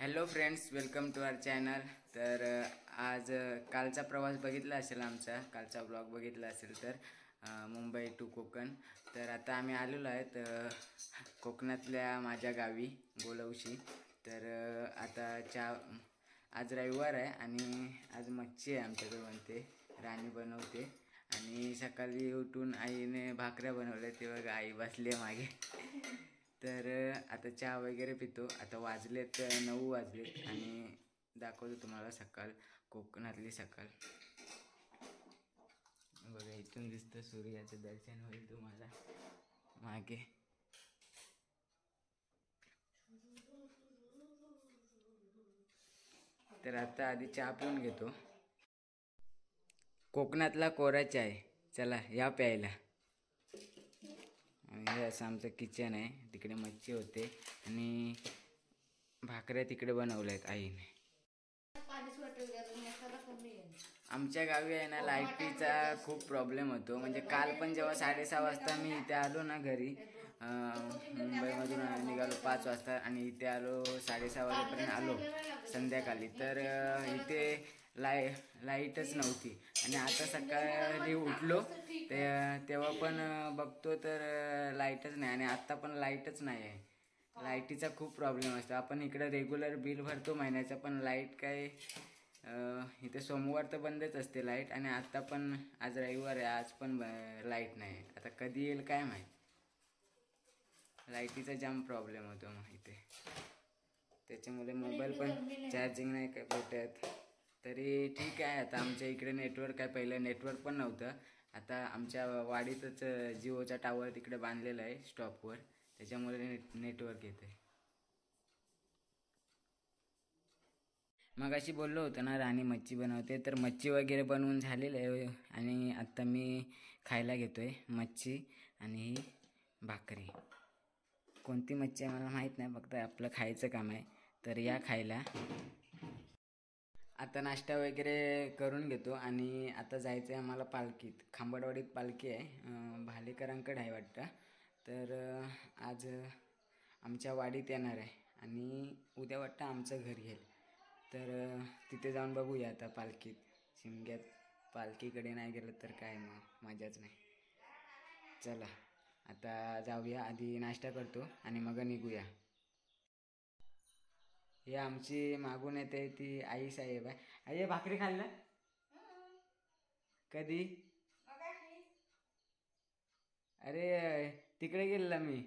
Hello friends, welcome to our channel. तर आज कालचा प्रवास बघितला असेल, आमचा कालचा ब्लॉग बघितला असेल तर मुंबई टू कोकण. तर आता आम्ही आलेलो आहेत कोकणातल्या माझ्या गावी गोलवशी. तर आता आज रविवार आहे आणि आज मच्छी आहे आमच्याकडे बनते, राणी बनवते. आणि सकाळी उठून आईने भाकऱ्या बनवल्या, ते बघा आई बसली आहे मागे. तर आता चहा वगैरे पितो. आता वाजलेत 9 वाजलेत आणि दाखवतो तुम्हाला सकाळ, कोकणातली सकाळ. बघा, इथून दिसतं सूर्याचं दर्शन होईल तुम्हाला मागे. तर आता आधी चहा पिऊन घेतो. कोकणातला कोरा चाय, चला या प्यायला. आणि हे असं आमचं किचन आहे. तिकडे मच्छी होते आणि भाकऱ्या तिकडे बनवल्या आहेत आईने. आमच्या गावी आहे ना, लाईटीचा खूप प्रॉब्लेम होतो. म्हणजे काल पण जेव्हा 6:30 वाजता मी इथे आलो ना घरी, मुंबईमधून निघालो 5 वाजता आणि इथे आलो 6:30 वाजेपर्यंत आलो संध्याकाळी. तर इथे लाईटच नव्हती. आणि आता सकाळी उठलो तेव्हा पण बघतो तर लाईटच नाही. आणि आत्ता पण लाईटच नाही आहे. लाईटीचा खूप प्रॉब्लेम असतो. आपण इकडं रेग्युलर बिल भरतो महिन्याचं, पण लाईट काय इथे सोमवार तर बंदच असते लाईट. आणि आता पण आज रविवार आहे, आज पण लाईट नाही. आता कधी येईल काय माहीत. लाईटीचा जाम प्रॉब्लेम होतो मग इथे. त्याच्यामुळे मोबाईल पण चार्जिंग नाही काय भेटत. तरी ठीक आहे, आता आमच्या इकडे नेटवर्क आहे. पहिलं नेटवर्क पण नव्हतं. आता आमच्या वाडीतच जिओचा टावर तिकडे बांधलेला आहे स्टॉपवर, त्याच्यामुळे नेटवर्क येते. मगाशी बोललो होतो ना राणी मच्छी बनवते, तर मच्छी वगैरे बनवून झालेलं आहे. आणि आत्ता मी खायला घेतोय मच्छी आणि ही भाकरी. कोणती मच्छी आहे मला माहीत नाही, फक्त आपलं खायचं काम आहे. तर या खायला. आता नाश्ता वगैरे करून घेतो आणि आता जायचं आहे आम्हाला पालखीत. खांबडवाडीत पालखी आहे, भालेकरांकडे आहे वाटतं. तर आज आमच्या वाडीत येणार आहे आणि उद्या वाटतं आमचं घर येईल. तर तिथे जाऊन बघूया आता पालखीत. शिमग्यात पालखीकडे नाही गेलं तर काय मग मजाच नाही. चला आता जाऊया. आधी नाश्ता करतो आणि मग निघूया. हे आमची मागून येते ती आई साहेब आहे. आई भाकरी खाल्लं कधी? अरे तिकडे गेलेला मी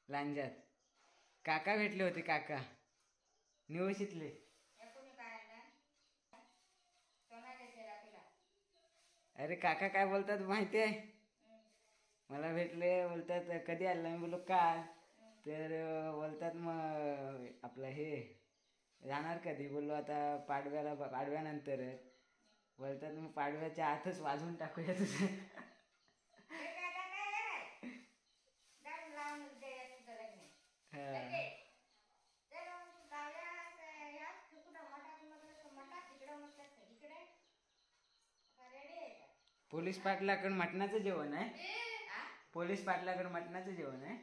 लांजात. काका भेटले होते, काका निवशीतले. अरे काका काय बोलतात माहिती आहे, मला भेटले, बोलतात कधी आला. मी बोललो काल. तर बोलतात मग आपलं हे जाणार कधी. बोललो आता पाडव्यानंतर. बोलतात मग पाडव्याच्या आतच वाजवून टाकूया तुझं. पोलीस पाटलाकडे मटणाचं जेवण आहे. पोलीस पाटलाकडे मटणाचं जेवण आहे.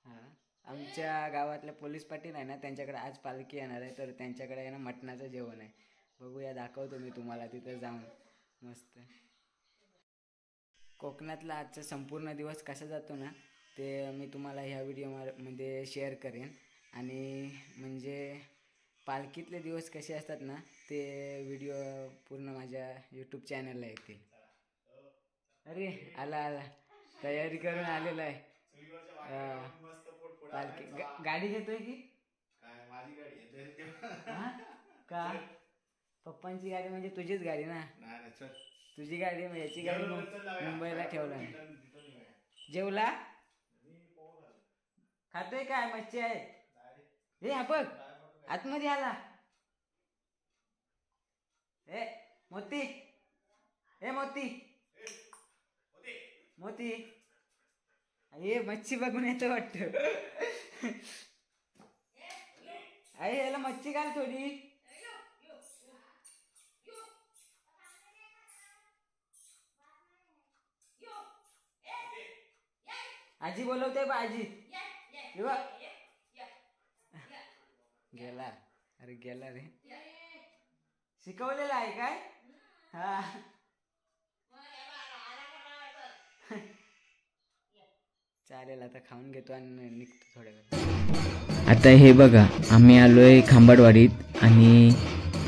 हां, आमच्या गावातल्या पोलीस पाटील आहे ना, त्यांच्याकडे आज पालखी येणार आहे. तर त्यांच्याकडे आहे ना मटणाचं जेवण आहे. बघूया, दाखवतो मी तुम्हाला तिथं जाऊन. मस्त. कोकणातला आजचा संपूर्ण दिवस कसा जातो ना, ते मी तुम्हाला ह्या व्हिडिओमध्ये शेअर करेन. आणि म्हणजे पालखीतले दिवस कसे असतात ना, ते व्हिडिओ पूर्ण माझ्या यूट्यूब चॅनलला येतील. अरे आला तयारी करून आलेला आहे. पालखी गाडी घेतोय की काय? माझी गाडी येते का? पप्पांची गाडी म्हणजे तुझीच गाडी ना? तुझी गाडी, याची गाडी मुंबईला ठेवला. जेवला खातोय काय? मच्छी आहे. हे हा बघ आतमध्ये आला. ए मोती, ए मोती, मोती, हे मच्छी बघून येतो वाटत. अरे याला मच्छी घाल थोडी. आजी बोलवते बा आजी. गेला. अरे गेला रे. शिकवलेला आहे काय? हा चालेल आता खाऊन घेतो आणि निघतो थोड्या वेळ. आता हे बघा आम्ही आलोय खांबाडवाडीत आणि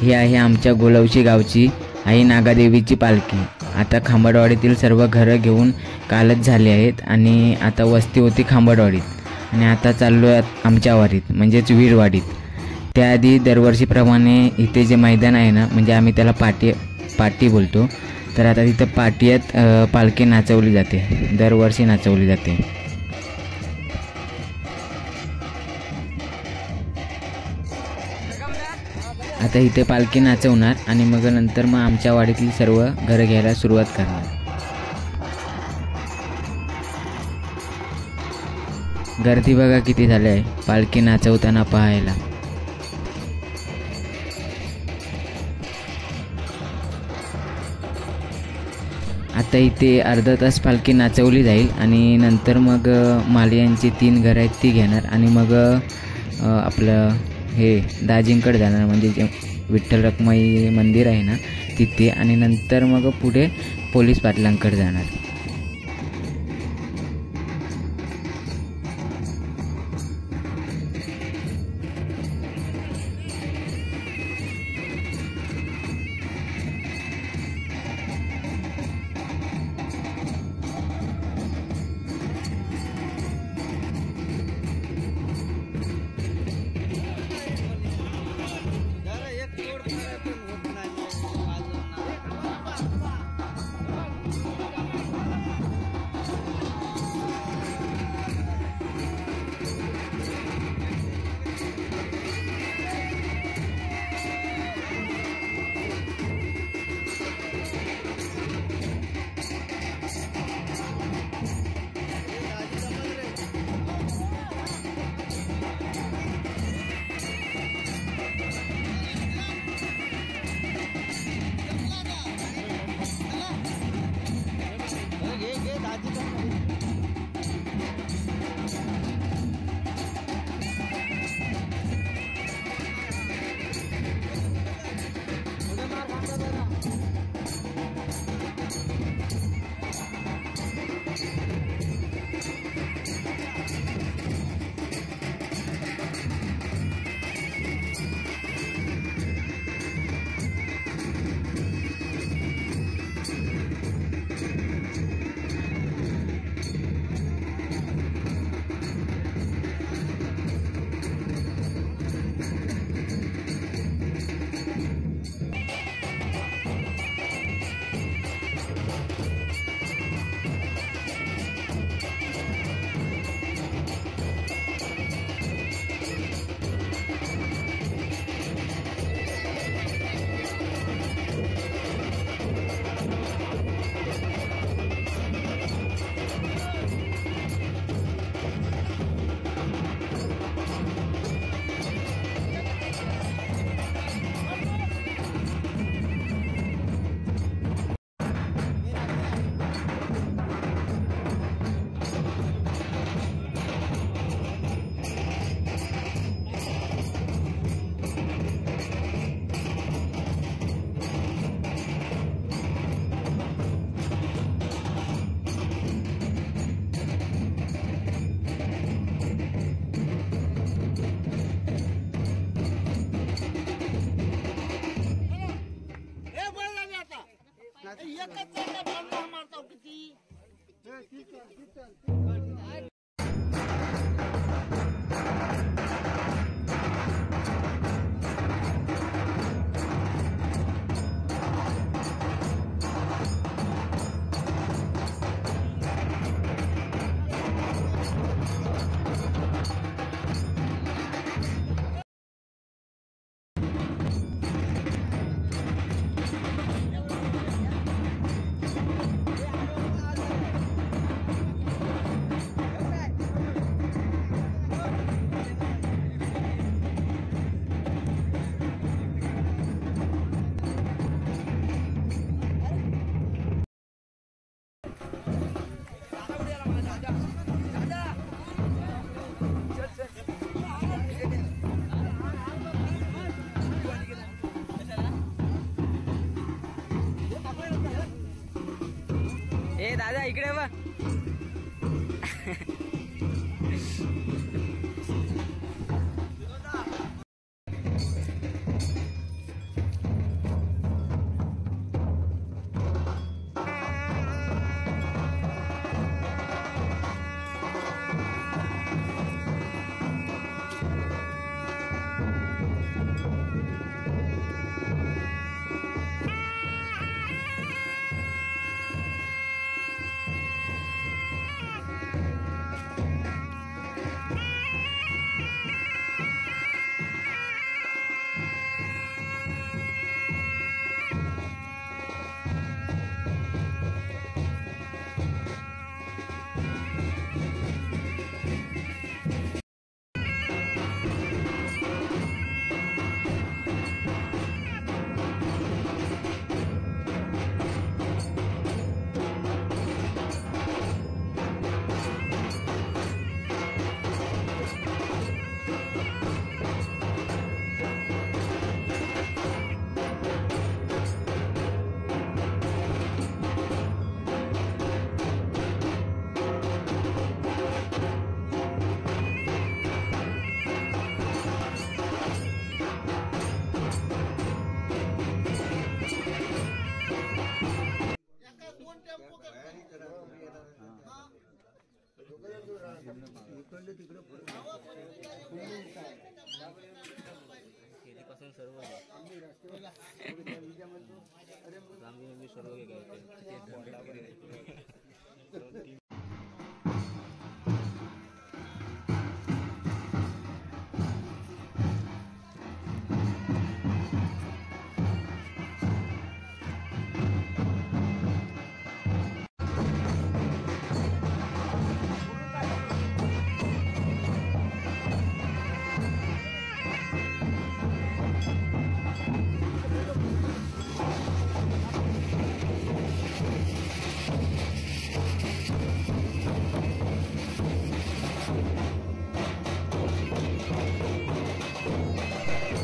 ही आहे आमच्या गोलवशी गावची आई नागादेवीची पालखी. आता खांबाडवाडीतील सर्व घरं घेऊन कालच झाले आहेत आणि आता वस्ती होती खांबाडवाडीत आणि आता चाललो आहे आमच्या वाडीत म्हणजेच वीरवाडीत. त्याआधी दरवर्षीप्रमाणे इथे जे मैदान आहे ना म्हणजे आम्ही त्याला पाटी बोलतो. तर आता तिथं पाटियात पालखी नाचवली जाते, दरवर्षी नाचवली जाते. आता इथे पालखी नाचवणार आणि मग नंतर मग आमच्या वाडीतली सर्व घरं घ्यायला सुरुवात करणार. गर्दी बघा किती झाली आहे पालखी नाचवताना पाहायला. आता इथे अर्धा तास पालखी नाचवली जाईल आणि नंतर मग मालियांची 3 घरं आहेत ती घेणार आणि मग आपलं हे दाजींकडे जाणार म्हणजे जे विठ्ठल रखुमाई मंदिर आहे ना तिथे आणि नंतर मग पुढे पोलीस पाटलांकडे जाणार.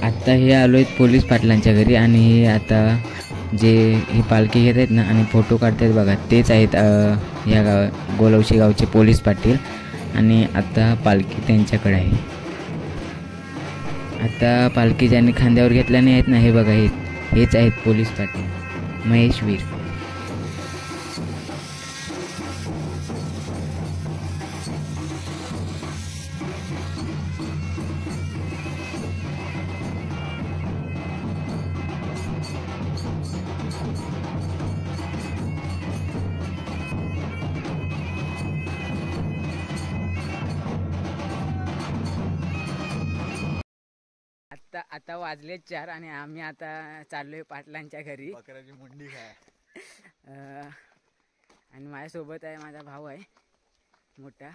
आत्ता हे आलो आहेत पोलीस पाटलांच्या घरी आणि हे आता जे ही पालखी घेत आहेत ना आणि फोटो काढत आहेत बघा, तेच आहेत या गोलवशी गावचे पोलीस पाटील. आणि आता पालखी त्यांच्याकडे आहे. आता पालखी ज्यांनी खांद्यावर घेतल्याने आहेत ना, हे बघा हेच आहेत पोलीस पाटील महेश वीर. आता वाजले 4 आणि आम्ही आता चाललोय पाटलांच्या घरी. बकऱ्याची मुंडी काय आणि माझ्यासोबत आहे माझा भाऊ आहे मोठा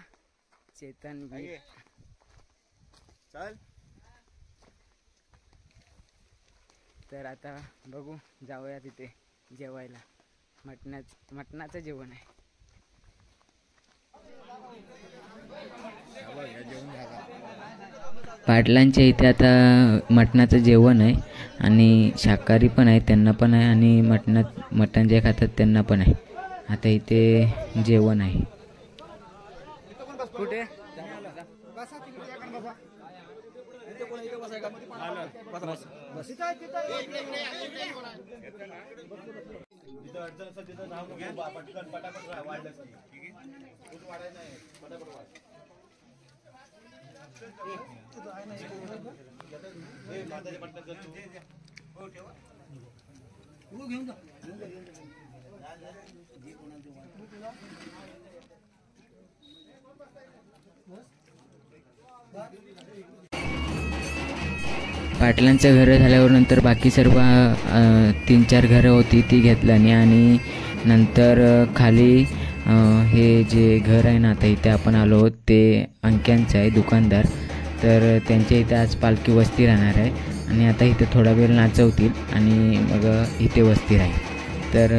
चेतन वीर. चल तर आता बघू जाऊया तिथे जेवायला. मटणाचं जेवण आहे. पाटलांच्या इथे आता मटणाचं जेवण आहे आणि शाकाहारी पण आहे, त्यांना पण आहे, आणि मटण जे खातात त्यांना पण आहे. आता इथे जेवण आहे. कुठे पाटलांचं घरं झाल्यावर नंतर बाकी सर्व 3-4 घरं होती ती घेतल्याने आणि नंतर खाली हे जे घर आहे ना आता इथे आपण आलो आहोत ते अंक्यांचं आहे दुकानदार. तर त्यांच्या इथे आज पालखी वस्ती राहणार आहे आणि आता इथे थोडा वेळ नाचवतील आणि मग इथे वस्ती राहील. तर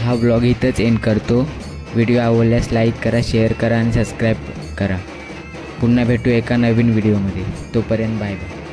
हा ब्लॉग इथंच एंड करतो. व्हिडिओ आवडल्यास लाईक करा, शेअर करा आणि सबस्क्राईब करा. पुन्हा भेटू एका नवीन व्हिडिओमध्ये. तोपर्यंत बाय बाय.